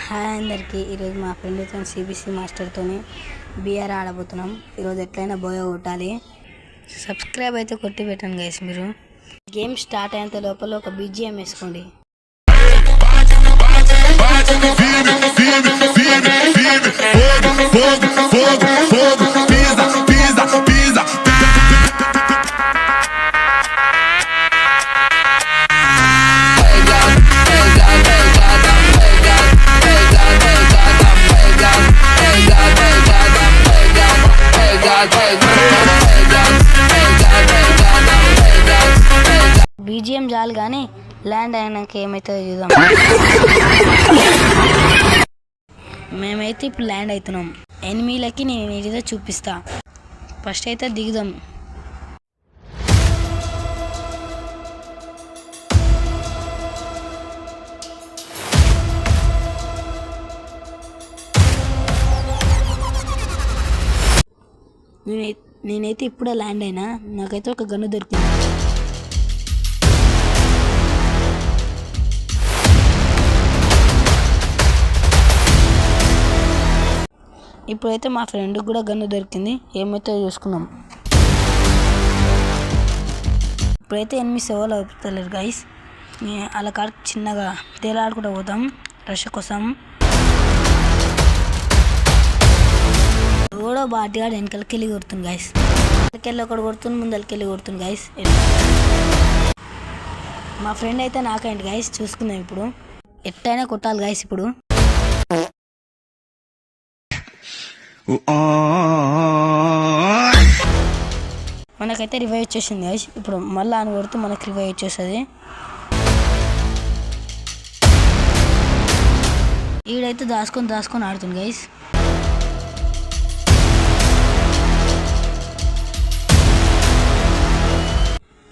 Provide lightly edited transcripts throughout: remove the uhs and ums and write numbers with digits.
Hi అందరికీ. ఈరోజు మా ఫ్రెండ్తో సిబిసి మాస్టర్తో బిఆర్ ఆడబోతున్నాం. ఈరోజు ఎట్లయినా బోయ కొట్టాలి. సబ్స్క్రైబ్ అయితే కొట్టి పెట్టండి గైస్. మీరు గేమ్ స్టార్ట్ అయ్యేంత లోపల ఒక బీజిఎం వేసుకోండి. బీజిఎం చాలు కానీ ల్యాండ్ అయినాక ఏమవుతుందో చూద్దాం. మేమైతే ఇప్పుడు ల్యాండ్ అవుతున్నాం. ఎనిమిలకి నేను ఏదో చూపిస్తా. ఫస్ట్ అయితే దిగుదాం. నేనైతే ఇప్పుడే ల్యాండ్ అయినా. నాకైతే ఒక గన్ను దొరికింది. ఇప్పుడైతే మా ఫ్రెండ్కి కూడా గన్ను దొరికింది. ఏమైతే చూసుకుందాం. ఇప్పుడైతే 8 సేవలు అవుతలేరు గైస్. అలా కాడ చిన్నగా తేలాడుకుంటూ పోతాం రష్ కోసం. కూడా బాటిగాడు వెనకాలకి వెళ్ళి కొడుతుంది గైస్. వెనకెళ్ళి ఒకటి కొడుతుంది, ముందరికి వెళ్ళి కొడుతుంది గైస్. మా ఫ్రెండ్ అయితే నాకేంటి గైస్ చూసుకుందాం. ఇప్పుడు ఎట్టయినా కొట్టాలి గైస్. ఇప్పుడు మనకైతే రివైవ్ వచ్చేసింది గైస్. ఇప్పుడు మళ్ళీ అని కొడుతూ మనకి రివైవ్ వచ్చేస్తుంది. ఈడైతే దాచుకొని ఆడుతుంది గైస్.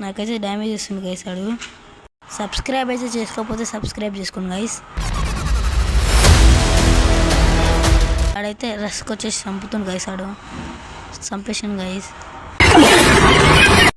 నాకైతే డ్యామేజ్ వస్తుంది గైస్. ఆడు సబ్స్క్రైబ్ అయితే చేసుకోకపోతే సబ్స్క్రైబ్ చేసుకోండి గైస్. ఆడైతే రస్కి వచ్చేసి చంపుతుంది గైస్. ఆడు చంపేసాను గైస్.